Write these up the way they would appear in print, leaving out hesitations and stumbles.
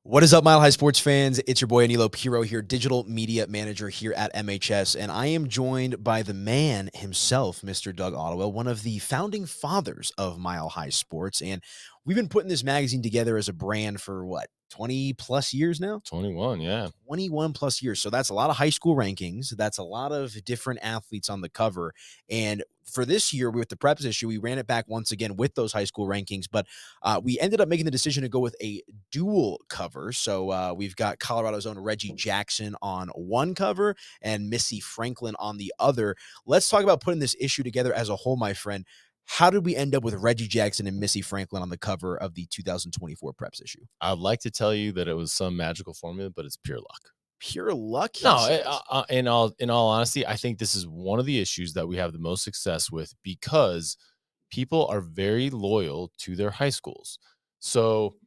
What is up, Mile High Sports fans? It's your boy Aniello Piro here, digital media manager here at MHS, and I am joined by the man himself, Mr. Doug Ottewill, one of the founding fathers of Mile High Sports. And we've been putting this magazine together as a brand for what, 20 plus years now? 21, yeah. 21 plus years. So that's a lot of high school rankings. That's a lot of different athletes on the cover. And for this year, with the preps issue, we ran it back once again with those high school rankings, but we ended up making the decision to go with a dual cover. So we've got Colorado's own Reggie Jackson on one cover and Missy Franklin on the other. Let's talk about putting this issue together as a whole, my friend. How did we end up with Reggie Jackson and Missy Franklin on the cover of the 2024 preps issue? I'd like to tell you that it was some magical formula, but it's pure luck. Pure luck, he No, says. in all honesty, I think this is one of the issues that we have the most success with because people are very loyal to their high schools. So,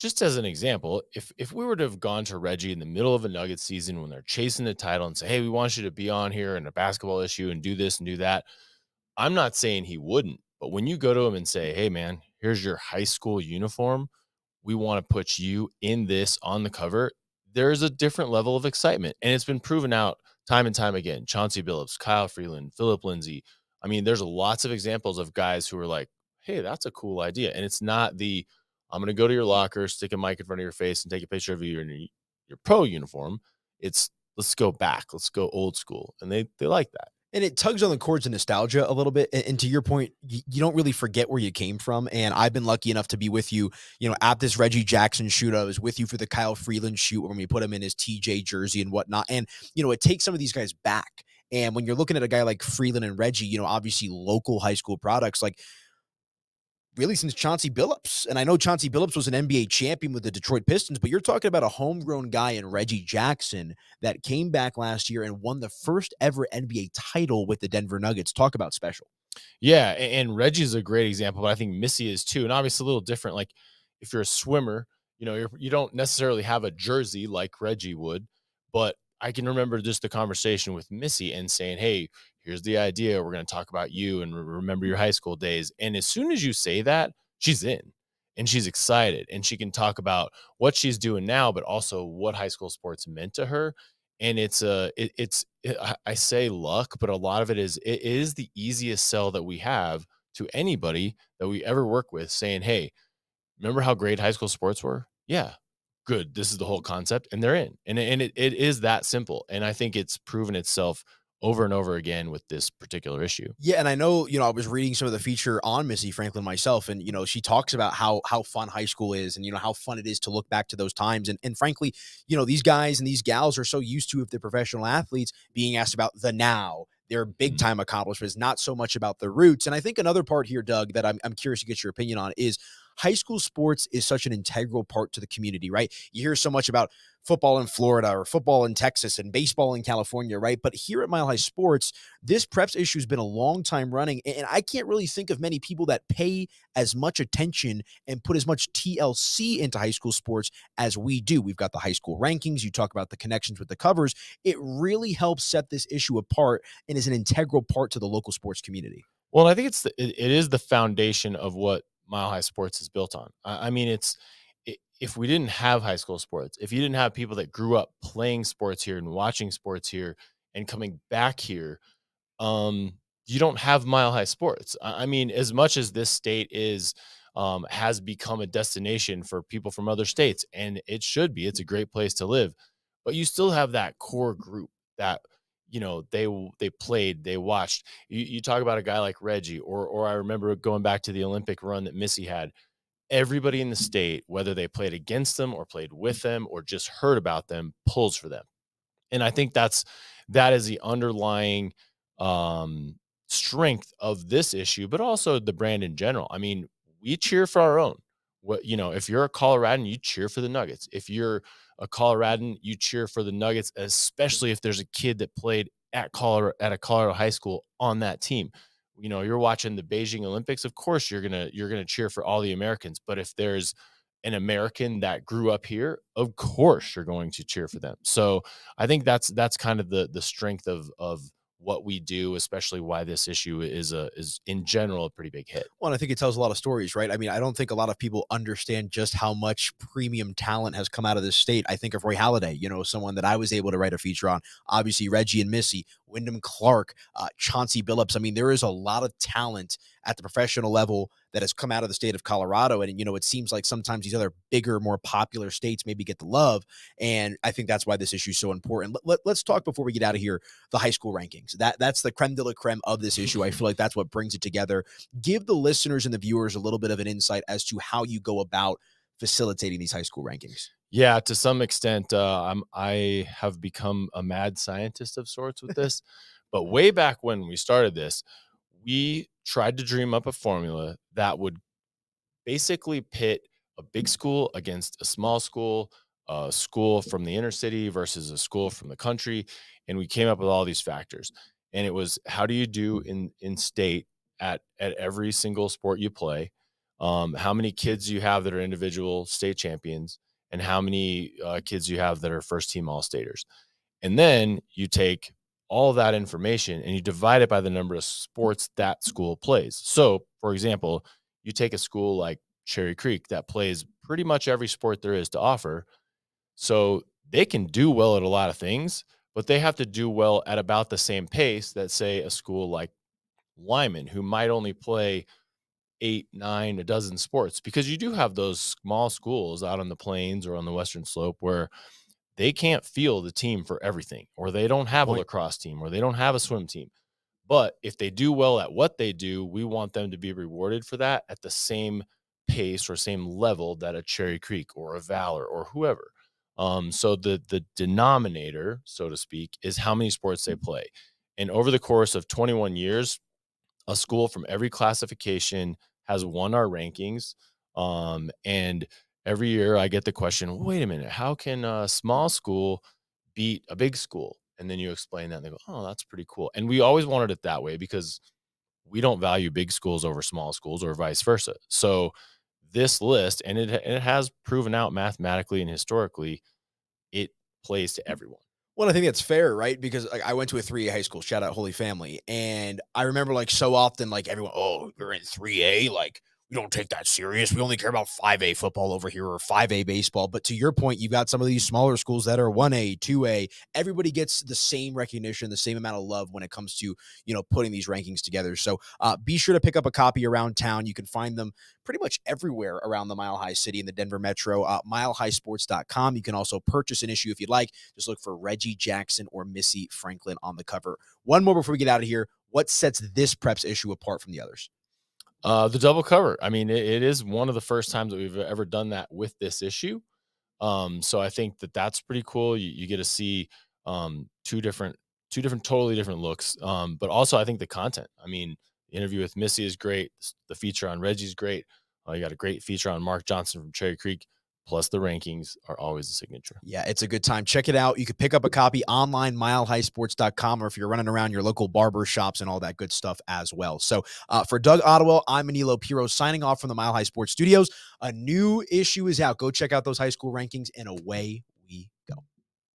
just as an example, if we were to have gone to Reggie in the middle of a Nuggets season when they're chasing the title and say, "Hey, we want you to be on here in a basketball issue and do this and do that," I'm not saying he wouldn't, but when you go to him and say, "Hey, man, here's your high school uniform. We want to put you in this on the cover," there's a different level of excitement. And it's been proven out time and time again. Chauncey Billups, Kyle Freeland, Philip Lindsay. I mean, there's lots of examples of guys who are like, "Hey, that's a cool idea." And it's not the, "I'm going to go to your locker, stick a mic in front of your face and take a picture of you in your pro uniform." It's, "Let's go back. Let's go old school." And they like that. And it tugs on the chords of nostalgia a little bit. And to your point, you don't really forget where you came from. And I've been lucky enough to be with you, at this Reggie Jackson shoot. I was with you for the Kyle Freeland shoot when we put him in his TJ jersey and whatnot. And, it takes some of these guys back. And when you're looking at a guy like Freeland and Reggie, obviously local high school products, like really since Chauncey Billups. And I know Chauncey Billups was an NBA champion with the Detroit Pistons, but you're talking about a homegrown guy in Reggie Jackson that came back last year and won the first ever NBA title with the Denver Nuggets. Talk about special. Yeah, and Reggie's a great example, but I think Missy is too. And obviously a little different. Like if you're a swimmer, you don't necessarily have a jersey like Reggie would, but I can remember just the conversation with Missy and saying, "Hey, here's the idea. We're going to talk about you and remember your high school days." And as soon as you say that, she's in and she's excited and she can talk about what she's doing now, but also what high school sports meant to her. And I say luck, but a lot of it is the easiest sell that we have to anybody that we ever work with, saying, "Hey, remember how great high school sports were? Yeah, good. This is the whole concept," and they're in. And it is that simple. And I think it's proven itself over and over again with this particular issue. Yeah, and I know, I was reading some of the feature on Missy Franklin myself, and she talks about how fun high school is, and how fun it is to look back to those times. And frankly, these guys and these gals are so used to, if they're professional athletes, being asked about the now, their big time accomplishments, not so much about the roots. And I think another part here, Doug, that I'm curious to get your opinion on is high school sports is such an integral part to the community, right? You hear so much about football in Florida or football in Texas and baseball in California, right? But here at Mile High Sports, this preps issue has been a long time running, and I can't really think of many people that pay as much attention and put as much TLC into high school sports as we do. We've got the high school rankings. You talk about the connections with the covers. It really helps set this issue apart and is an integral part to the local sports community. Well, I think it is the foundation of what Mile High Sports is built on. I mean, if we didn't have high school sports, if you didn't have people that grew up playing sports here and watching sports here and coming back here, you don't have Mile High Sports. I mean, as much as this state has become a destination for people from other states, and it should be, it's a great place to live, but you still have that core group that they played, they watched. You talk about a guy like Reggie, or I remember going back to the Olympic run that Missy had. Everybody in the state, whether they played against them or played with them or just heard about them, pulls for them. And I think that is the underlying strength of this issue, but also the brand in general. I mean, we cheer for our own. If you're a Coloradan, you cheer for the Nuggets. If you're a Coloradan, you cheer for the Nuggets, especially if there's a kid that played at a Colorado high school on that team. You're watching the Beijing Olympics, of course you're gonna cheer for all the Americans. But if there's an American that grew up here, of course you're going to cheer for them. So I think that's kind of the strength of what we do, especially why this issue is in general a pretty big hit. Well, and I think it tells a lot of stories, right? I mean, I don't think a lot of people understand just how much premium talent has come out of this state. I think of Roy Halladay, someone that I was able to write a feature on. Obviously, Reggie and Missy, Wyndham Clark, Chauncey Billups. I mean, there is a lot of talent at the professional level that has come out of the state of Colorado. And, it seems like sometimes these other bigger, more popular states maybe get the love. And I think that's why this issue is so important. Let's talk before we get out of here, the high school rankings. That's the creme de la creme of this issue. I feel like that's what brings it together. Give the listeners and the viewers a little bit of an insight as to how you go about facilitating these high school rankings. Yeah, to some extent, I have become a mad scientist of sorts with this. But way back when we started this, we tried to dream up a formula that would basically pit a big school against a small school, a school from the inner city versus a school from the country, and we came up with all these factors. And it was, how do you do in state at every single sport you play? How many kids you have that are individual state champions, and how many kids you have that are first team all staters. And then you take all that information and you divide it by the number of sports that school plays. So, for example, you take a school like Cherry Creek that plays pretty much every sport there is to offer. So they can do well at a lot of things, but they have to do well at about the same pace that, say, a school like Lyman, who might only play 8, 9, a dozen sports, because you do have those small schools out on the plains or on the Western Slope where they can't field a team for everything, or they don't have a Point. lacrosse team, or they don't have a swim team. But if they do well at what they do, we want them to be rewarded for that at the same pace or same level that a Cherry Creek or a Valor or whoever. So the denominator, so to speak, is how many sports they play. And over the course of 21 years, a school from every classification has won our rankings. And every year I get the question, wait a minute, how can a small school beat a big school? And then you explain that and they go, oh, that's pretty cool. And we always wanted it that way because we don't value big schools over small schools or vice versa. So this list, and it has proven out mathematically and historically, it plays to everyone. Well, I think that's fair, right? Because I went to a 3A high school, shout out Holy Family. And I remember like so often, like everyone, oh, you're in 3A. Like we don't take that serious. We only care about 5A football over here or 5A baseball. But to your point, you've got some of these smaller schools that are 1A, 2A. Everybody gets the same recognition, the same amount of love when it comes to, putting these rankings together. So be sure to pick up a copy around town. You can find them pretty much everywhere around the Mile High City in the Denver Metro, milehighsports.com. You can also purchase an issue if you'd like. Just look for Reggie Jackson or Missy Franklin on the cover. One more before we get out of here. What sets this Preps issue apart from the others? The double cover. I mean, it is one of the first times that we've ever done that with this issue. So I think that that's pretty cool. You get to see two different totally different looks. But also I think the content. I mean, the interview with Missy is great. The feature on Reggie is great. You got a great feature on Mark Johnson from Cherry Creek. Plus the rankings are always a signature. Yeah, it's a good time. Check it out. You can pick up a copy online, milehighsports.com, or if you're running around your local barber shops and all that good stuff as well. So for Doug Ottewill, I'm Aniello Piro signing off from the Mile High Sports Studios. A new issue is out. Go check out those high school rankings, and away